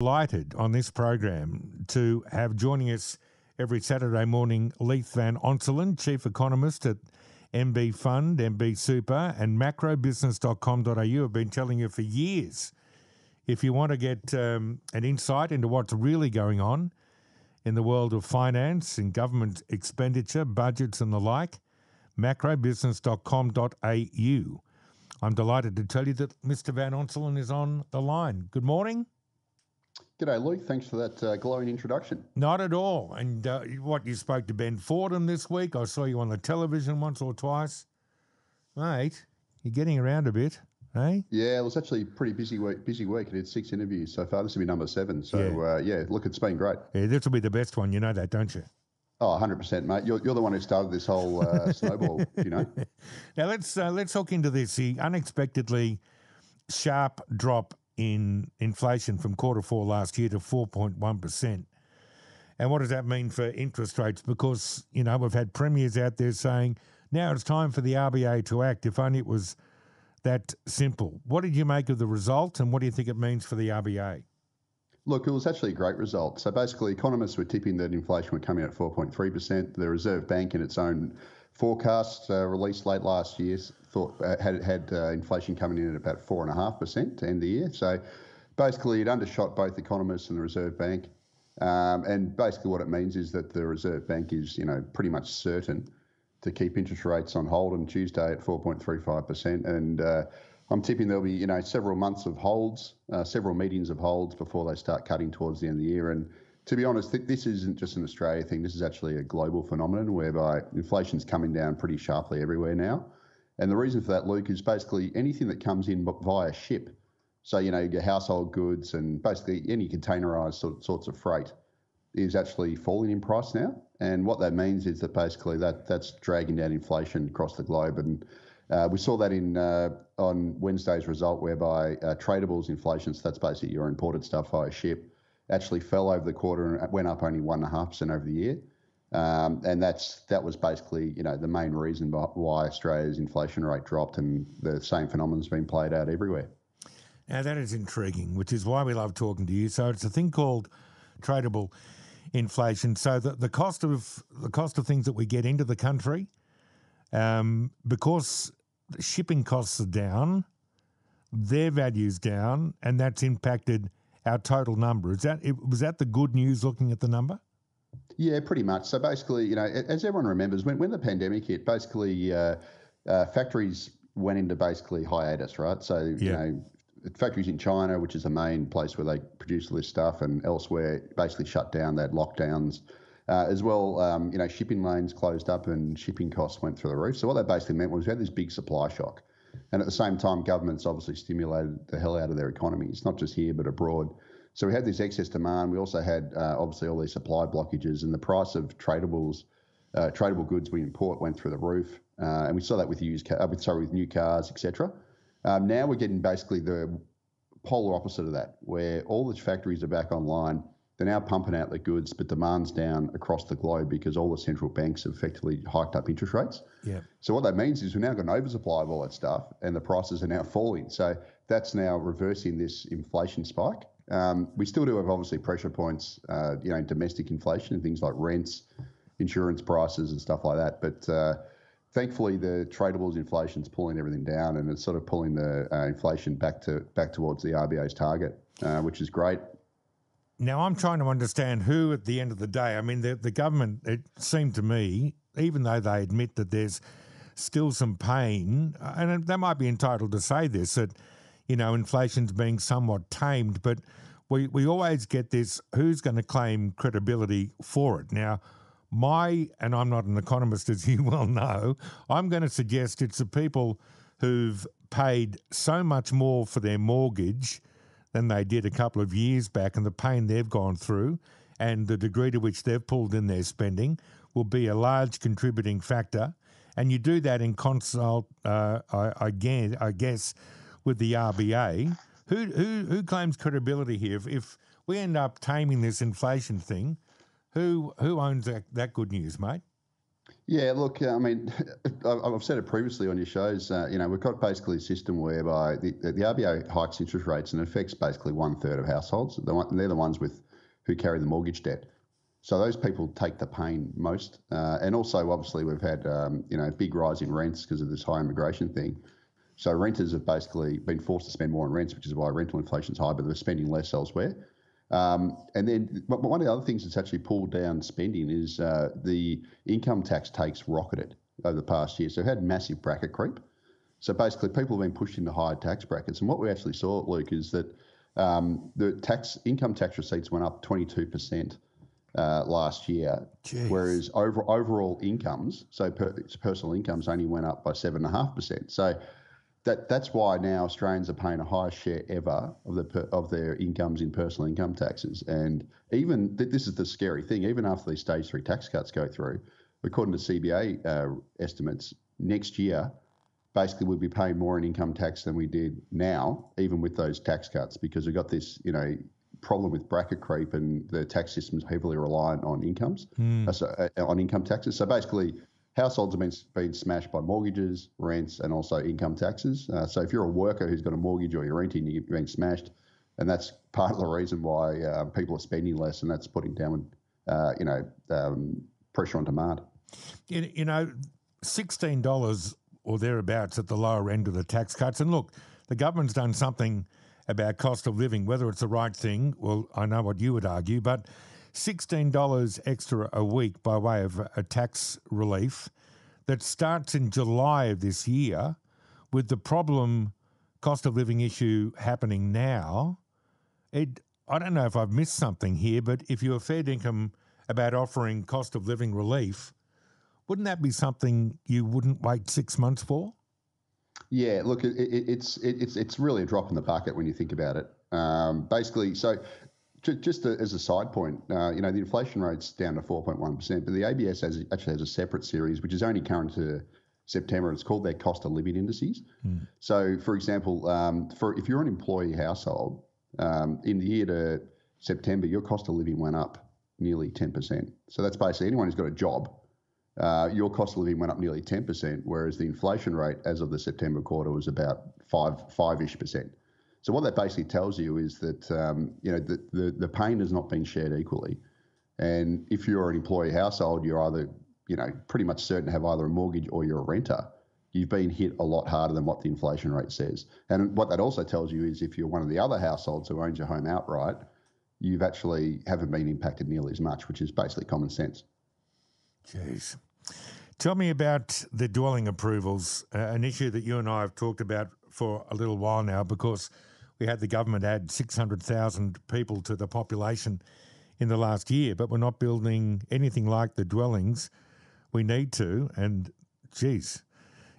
Delighted on this program to have joining us every Saturday morning Leith Van Onselen, Chief Economist at MB Fund, MB Super and macrobusiness.com.au. I've been telling you for years, if you want to get an insight into what's really going on in the world of finance and government expenditure, budgets and the like, macrobusiness.com.au. I'm delighted to tell you that Mr. Van Onselen is on the line. Good morning. G'day, Luke. Thanks for that glowing introduction. Not at all. And you spoke to Ben Fordham this week. I saw you on the television once or twice. Mate, you're getting around a bit, eh? Yeah, it was actually a pretty busy week. I did 6 interviews so far. This will be number 7. So, look, it's been great. Yeah, this will be the best one. You know that, don't you? Oh, 100%, mate. You're the one who started this whole snowball, you know. Now, let's hook into this. The unexpectedly sharp drop in inflation from Q4 last year to 4.1%. And what does that mean for interest rates? Because, you know, we've had premiers out there saying, now it's time for the RBA to act. If only it was that simple. What did you make of the result and what do you think it means for the RBA? Look, it was actually a great result. So basically, economists were tipping that inflation would come in at 4.3%. The Reserve Bank, in its own forecast released late last year, thought had inflation coming in at about 4.5% to end the year. So basically, it undershot both economists and the Reserve Bank. And basically, what it means is that the Reserve Bank is, pretty much certain to keep interest rates on hold on Tuesday at 4.35%. And I'm tipping there'll be, several months of holds, several meetings of holds before they start cutting towards the end of the year. And to be honest, this isn't just an Australia thing. This is actually a global phenomenon whereby inflation's coming down pretty sharply everywhere now. And the reason for that, Luke, is basically anything that comes in via ship. So, your household goods and basically any containerised sorts of freight is actually falling in price now. And what that means is that basically that's dragging down inflation across the globe. And we saw that on Wednesday's result, whereby tradables inflation, so that's basically your imported stuff via ship, actually fell over the quarter and went up only 1.5% over the year. And that was basically, the main reason why Australia's inflation rate dropped, and the same phenomenon's been played out everywhere. Now that is intriguing, which is why we love talking to you. So it's a thing called tradable inflation. So the cost of things that we get into the country, because shipping costs are down, their value's down, and that's impacted our total number. Was that the good news looking at the number? Yeah, pretty much. So basically, as everyone remembers, when the pandemic hit, basically factories went into basically hiatus, right? So, factories in China, which is the main place where they produce all this stuff, and elsewhere basically shut down. They had lockdowns. As well, shipping lanes closed up and shipping costs went through the roof. So what that basically meant was we had this big supply shock. And at the same time, governments obviously stimulated the hell out of their economies, not just here, but abroad. So we had this excess demand. We also had obviously all these supply blockages, and the price of tradable goods we import went through the roof. And we saw that with with new cars, etc. Now we're getting basically the polar opposite of that, where all the factories are back online. They're now pumping out the goods, but demand's down across the globe because all the central banks have effectively hiked up interest rates. Yeah. So what that means is we've now got an oversupply of all that stuff, and the prices are now falling. So that's now reversing this inflation spike. We still do have obviously pressure points, domestic inflation and things like rents, insurance prices and stuff like that. But thankfully, the tradables inflation's pulling everything down, and it's sort of pulling the inflation back towards the RBA's target, which is great. Now, I'm trying to understand who, at the end of the day, I mean, the government, it seemed to me, even though they admit that there's still some pain, and they might be entitled to say this, that, inflation's being somewhat tamed, but we always get this, who's going to claim credibility for it? Now, and I'm not an economist, as you well know, I'm going to suggest it's the people who've paid so much more for their mortgage than they did a couple of years back, and the pain they've gone through and the degree to which they've pulled in their spending will be a large contributing factor. And you do that in consult, I guess, with the RBA. Who claims credibility here? If we end up taming this inflation thing, who owns that good news, mate? Yeah, look, I mean, I've said it previously on your shows. We've got basically a system whereby the RBA hikes interest rates and affects basically 1/3 of households. They're the ones who carry the mortgage debt. So those people take the pain most. And also, obviously, we've had big rise in rents because of this high immigration thing. So renters have basically been forced to spend more on rents, which is why rental inflation is high, but they're spending less elsewhere. But one of the other things that's actually pulled down spending is the income tax takes rocketed over the past year. So we've had massive bracket creep. So basically, people have been pushed into higher tax brackets. And what we actually saw, Luke, is that the income tax receipts went up 22% last year, Jeez. whereas overall incomes, so personal incomes, only went up by 7.5%. So that's why now Australians are paying a higher share ever of their incomes in personal income taxes. And even this is the scary thing. Even after these stage 3 tax cuts go through, according to CBA estimates, next year basically we'll be paying more in income tax than we did now, even with those tax cuts, because we've got this problem with bracket creep, and the tax system is heavily reliant on incomes, on income taxes. So basically, households have been smashed by mortgages, rents, and also income taxes. So if you're a worker who's got a mortgage or you're renting, you're being smashed, and that's part of the reason why people are spending less, and that's putting down, pressure on demand. $16 or thereabouts at the lower end of the tax cuts. And look, the government's done something about cost of living. Whether it's the right thing, well, I know what you would argue, but $16 extra a week by way of a tax relief that starts in July of this year, with the problem cost of living issue happening now. I don't know if I've missed something here, but if you're fair income about offering cost of living relief, wouldn't that be something you wouldn't wait 6 months for? Yeah, look, it's really a drop in the bucket when you think about it. Basically, so just as a side point, the inflation rate's down to 4.1%, but the ABS actually has a separate series which is only current to September. It's called their cost of living indices. So, for example, if you're an employee household, in the year to September, your cost of living went up nearly 10%. So that's basically anyone who's got a job. Your cost of living went up nearly 10%, whereas the inflation rate as of the September quarter was about 5-ish%. So what that basically tells you is that the pain has not been shared equally, and if you're an employee household, you're either pretty much certain to have either a mortgage or you're a renter. You've been hit a lot harder than what the inflation rate says. And what that also tells you is if you're one of the other households who owns your home outright, you've actually haven't been impacted nearly as much, which is basically common sense. Jeez. Tell me about the dwelling approvals, an issue that you and I have talked about for a little while now, because we had the government add 600,000 people to the population in the last year, but we're not building anything like the dwellings we need to. And, geez,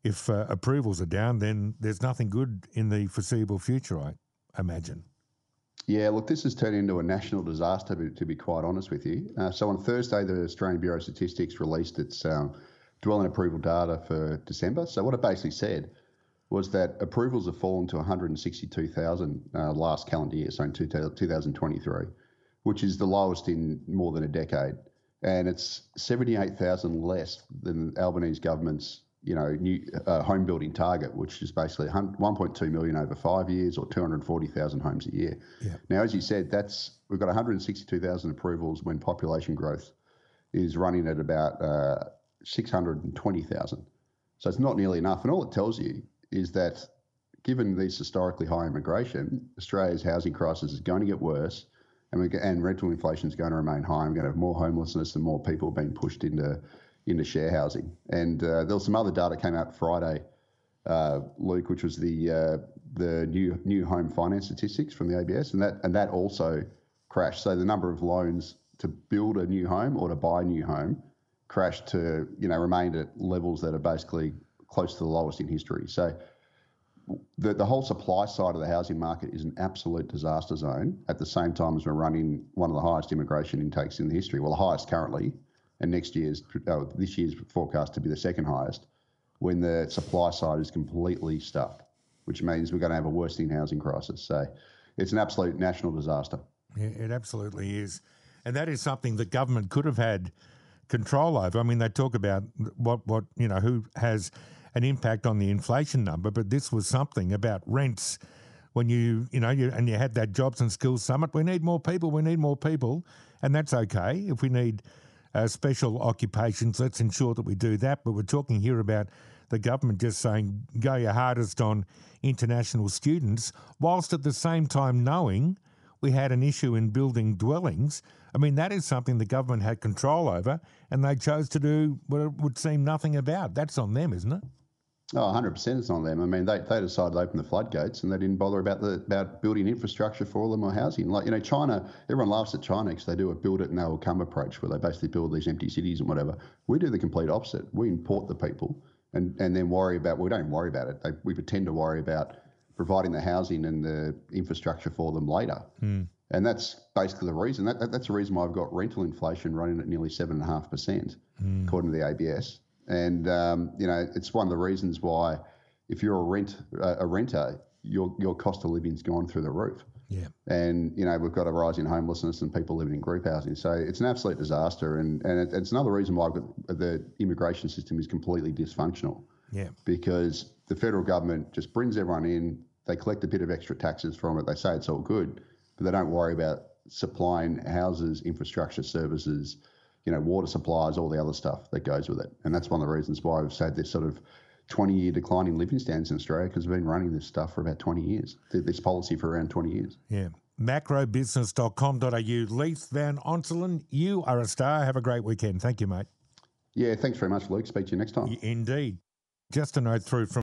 if approvals are down, then there's nothing good in the foreseeable future, I imagine. Yeah, look, this has turned into a national disaster, to be quite honest with you. So on Thursday, the Australian Bureau of Statistics released its dwelling approval data for December. So what it basically said was that approvals have fallen to 162,000 last calendar year, so in 2023, which is the lowest in more than a decade. And it's 78,000 less than Albanese government's new home building target, which is basically 1.2 million over 5 years, or 240,000 homes a year. Yeah. Now, as you said, we've got 162,000 approvals when population growth is running at about 620,000. So it's not nearly enough. And all it tells you is that given this historically high immigration, Australia's housing crisis is going to get worse, and rental inflation is going to remain high. We're going to have more homelessness and more people being pushed into share housing. And there was some other data came out Friday, Luke, which was the new home finance statistics from the ABS, and that also crashed. So the number of loans to build a new home or to buy a new home crashed to remained at levels that are basically close to the lowest in history. So the whole supply side of the housing market is an absolute disaster zone. At the same time as we're running one of the highest immigration intakes in the history, well, the highest currently. And this year's forecast to be the second highest, when the supply side is completely stuffed, which means we're going to have a worsening housing crisis. So it's an absolute national disaster. Yeah, it absolutely is. And that is something the government could have had control over. I mean, they talk about what who has an impact on the inflation number, but this was something about rents. When you had that jobs and skills summit, we need more people, and that's okay. If we need special occupations, let's ensure that we do that. But we're talking here about the government just saying, go your hardest on international students, whilst at the same time knowing we had an issue in building dwellings. I mean, that is something the government had control over, and they chose to do what it would seem nothing about. That's on them, isn't it? Oh, 100% it's on them. I mean, they decided to open the floodgates and they didn't bother about building infrastructure for them or housing. Like, China, everyone laughs at China because they do a build it and they will come approach where they basically build these empty cities and whatever. We do the complete opposite. We import the people and then we don't worry about it. We pretend to worry about providing the housing and the infrastructure for them later. And that's basically the reason. That's the reason why I've got rental inflation running at nearly 7.5%, according to the ABS. And, it's one of the reasons why if you're a renter, your cost of living's gone through the roof. Yeah. And, we've got a rise in homelessness and people living in group housing. So it's an absolute disaster. And it's another reason why the immigration system is completely dysfunctional. Yeah. Because the federal government just brings everyone in, they collect a bit of extra taxes from it, they say it's all good, but they don't worry about supplying houses, infrastructure services, water supplies, all the other stuff that goes with it. And that's one of the reasons why we've had this sort of 20-year decline in living standards in Australia, because we've been running this stuff for about 20 years, this policy for around 20 years. Yeah. Macrobusiness.com.au. Leith Van Onselen, you are a star. Have a great weekend. Thank you, mate. Yeah, thanks very much, Luke. Speak to you next time. Indeed. Just a note through from